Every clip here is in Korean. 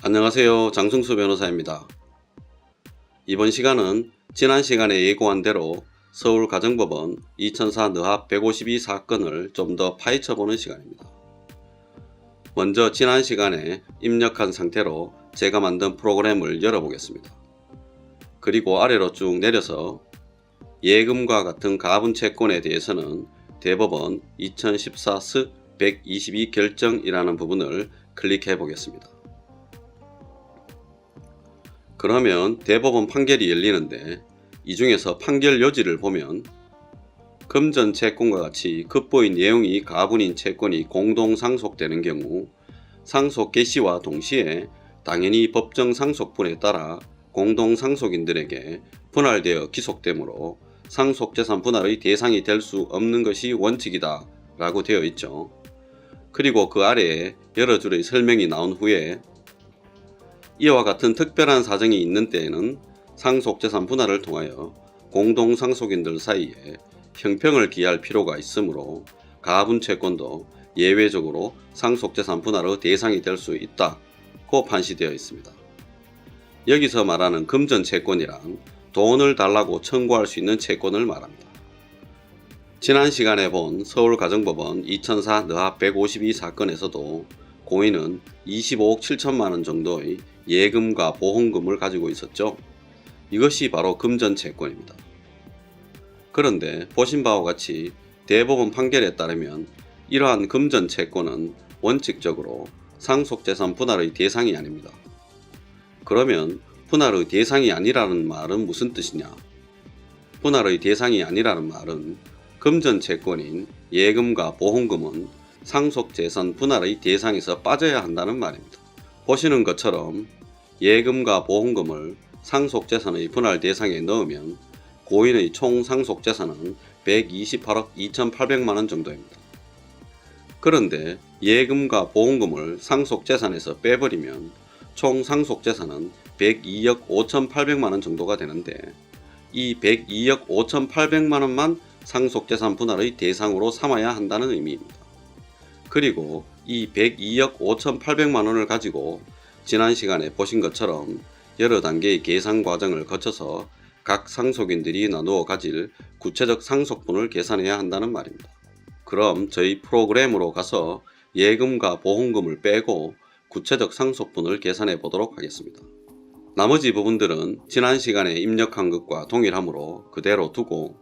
안녕하세요. 장승수 변호사입니다. 이번 시간은 지난 시간에 예고한 대로 서울가정법원 2004 느합 152 사건을 좀 더 파헤쳐보는 시간입니다. 먼저 지난 시간에 입력한 상태로 제가 만든 프로그램을 열어보겠습니다. 그리고 아래로 쭉 내려서 예금과 같은 가분 채권에 대해서는 대법원 2014 스 122 결정이라는 부분을 클릭해 보겠습니다. 그러면 대법원 판결이 열리는데 이 중에서 판결 요지를 보면 금전 채권과 같이 급보인 내용이 가분인 채권이 공동 상속되는 경우 상속 개시와 동시에 당연히 법정 상속분에 따라 공동 상속인들에게 분할되어 기속되므로 상속재산 분할의 대상이 될 수 없는 것이 원칙이다 라고 되어 있죠. 그리고 그 아래에 여러 줄의 설명이 나온 후에 이와 같은 특별한 사정이 있는 때에는 상속재산 분할을 통하여 공동상속인들 사이에 형평을 기할 필요가 있으므로 가분채권도 예외적으로 상속재산 분할의 대상이 될 수 있다고 판시되어 있습니다. 여기서 말하는 금전채권이란 돈을 달라고 청구할 수 있는 채권을 말합니다. 지난 시간에 본 서울가정법원 2004 느합 152 사건에서도 고인은 25억 7천만원 정도의 예금과 보험금을 가지고 있었죠. 이것이 바로 금전채권입니다. 그런데 보신 바와 같이 대법원 판결에 따르면 이러한 금전채권은 원칙적으로 상속재산 분할의 대상이 아닙니다. 그러면 분할의 대상이 아니라는 말은 무슨 뜻이냐? 분할의 대상이 아니라는 말은 금전채권인 예금과 보험금은 상속재산 분할의 대상에서 빠져야 한다는 말입니다. 보시는 것처럼 예금과 보험금을 상속재산의 분할 대상에 넣으면 고인의 총 상속재산은 128억 2,800만원 정도입니다. 그런데 예금과 보험금을 상속재산에서 빼버리면 총 상속재산은 102억 5,800만원 정도가 되는데 이 102억 5,800만원만 상속재산 분할의 대상으로 삼아야 한다는 의미입니다. 그리고 이 102억 5,800만원을 가지고 지난 시간에 보신 것처럼 여러 단계의 계산 과정을 거쳐서 각 상속인들이 나누어 가질 구체적 상속분을 계산해야 한다는 말입니다. 그럼 저희 프로그램으로 가서 예금과 보험금을 빼고 구체적 상속분을 계산해 보도록 하겠습니다. 나머지 부분들은 지난 시간에 입력한 것과 동일하므로 그대로 두고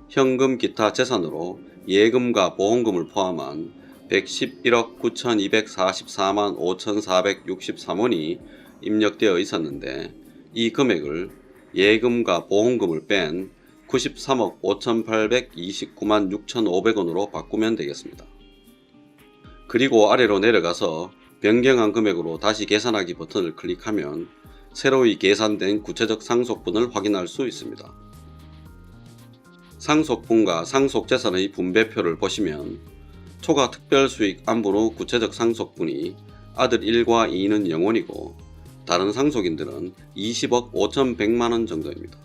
현금 기타 재산으로 예금과 보험금을 포함한 111억 9,244만 5,463원이 입력되어 있었는데 이 금액을 예금과 보험금을 뺀 93억 5,829만 6,500원으로 바꾸면 되겠습니다. 그리고 아래로 내려가서 변경한 금액으로 다시 계산하기 버튼을 클릭하면 새로이 계산된 구체적 상속분을 확인할 수 있습니다. 상속분과 상속재산의 분배표를 보시면 초과 특별수익 안분 후 구체적 상속분이 아들 1과 2는 0원이고 다른 상속인들은 20억 5,100만원 정도입니다.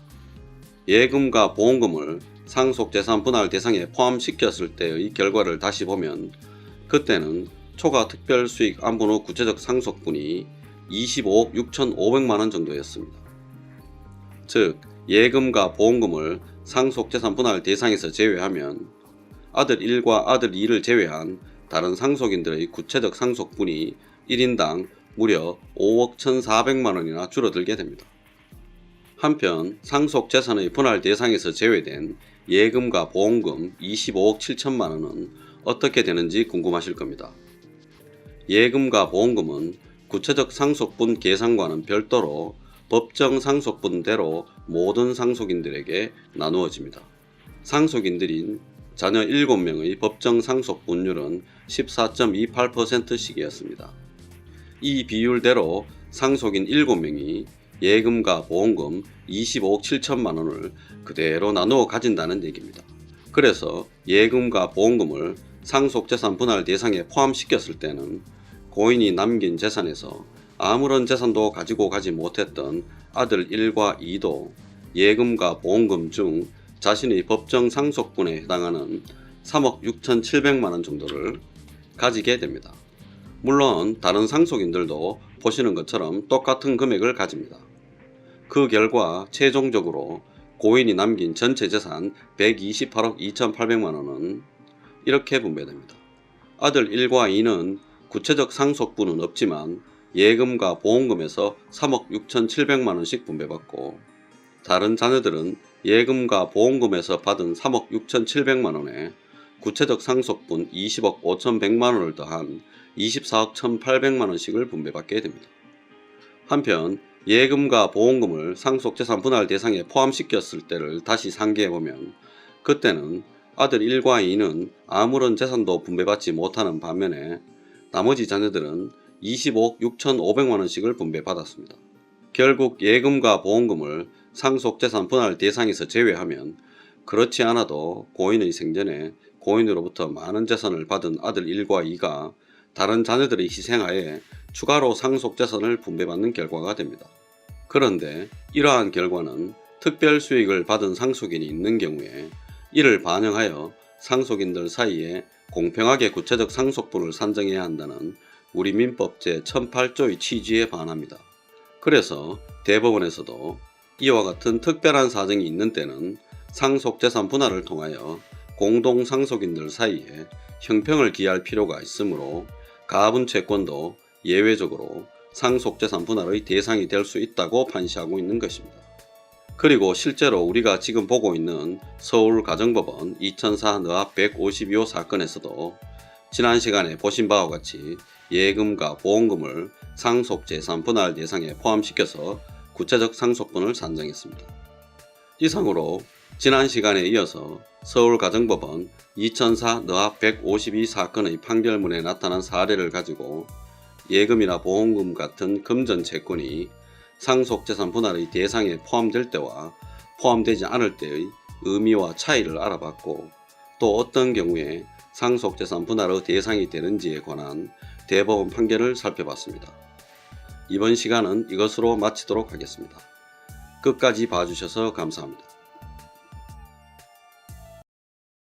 예금과 보험금을 상속재산 분할 대상에 포함시켰을 때의 결과를 다시 보면 그때는 초과 특별수익 안분 후 구체적 상속분이 25억 6,500만원 정도였습니다. 즉 예금과 보험금을 상속재산 분할 대상에서 제외하면 아들 1과 아들 2를 제외한 다른 상속인들의 구체적 상속분이 1인당 무려 5억 1,400만원이나 줄어들게 됩니다. 한편 상속재산의 분할 대상에서 제외된 예금과 보험금 25억 7천만원은 어떻게 되는지 궁금하실 겁니다. 예금과 보험금은 구체적 상속분 계산과는 별도로 법정 상속분대로 모든 상속인들에게 나누어집니다. 상속인들인 자녀 7명의 법정 상속분율은 14.28%씩이었습니다. 이 비율대로 상속인 7명이 예금과 보험금 25억 7천만원을 그대로 나누어 가진다는 얘기입니다. 그래서 예금과 보험금을 상속재산 분할 대상에 포함시켰을 때는 고인이 남긴 재산에서 아무런 재산도 가지고 가지 못했던 아들 1과 2도 예금과 보험금 중 자신의 법정 상속분에 해당하는 3억 6,700만원 정도를 가지게 됩니다. 물론 다른 상속인들도 보시는 것처럼 똑같은 금액을 가집니다. 그 결과 최종적으로 고인이 남긴 전체 재산 128억 2,800만원은 이렇게 분배됩니다. 아들 1과 2는 구체적 상속분은 없지만 예금과 보험금에서 3억 6,700만원씩 분배받고, 다른 자녀들은 예금과 보험금에서 받은 3억 6,700만원에 구체적 상속분 20억 5,100만원을 더한 24억 1,800만원씩을 분배받게 됩니다. 한편 예금과 보험금을 상속재산 분할 대상에 포함시켰을 때를 다시 상기해보면, 그때는 아들 1과 2는 아무런 재산도 분배받지 못하는 반면에 나머지 자녀들은 25억 6,500만원씩을 분배받았습니다. 결국 예금과 보험금을 상속재산 분할 대상에서 제외하면 그렇지 않아도 고인의 생전에 고인으로부터 많은 재산을 받은 아들 1과 2가 다른 자녀들의 희생하에 추가로 상속재산을 분배받는 결과가 됩니다. 그런데 이러한 결과는 특별 수익을 받은 상속인이 있는 경우에 이를 반영하여 상속인들 사이에 공평하게 구체적 상속분을 산정해야 한다는 우리 민법 제1008조의 취지에 반합니다. 그래서 대법원에서도 이와 같은 특별한 사정이 있는 때는 상속재산 분할을 통하여 공동상속인들 사이에 형평을 기할 필요가 있으므로 가분 채권도 예외적으로 상속재산 분할의 대상이 될 수 있다고 판시하고 있는 것입니다. 그리고 실제로 우리가 지금 보고 있는 서울가정법원 2004 너합 152호 사건에서도 지난 시간에 보신 바와 같이 예금과 보험금을 상속재산 분할 대상에 포함시켜서 구체적 상속분을 산정했습니다. 이상으로 지난 시간에 이어서 서울가정법원 2004 너합 152 사건의 판결문에 나타난 사례를 가지고 예금이나 보험금 같은 금전 채권이 상속재산 분할의 대상에 포함될 때와 포함되지 않을 때의 의미와 차이를 알아봤고, 또 어떤 경우에 상속재산 분할의 대상이 되는지에 관한 대법원 판결을 살펴봤습니다. 이번 시간은 이것으로 마치도록 하겠습니다. 끝까지 봐주셔서 감사합니다.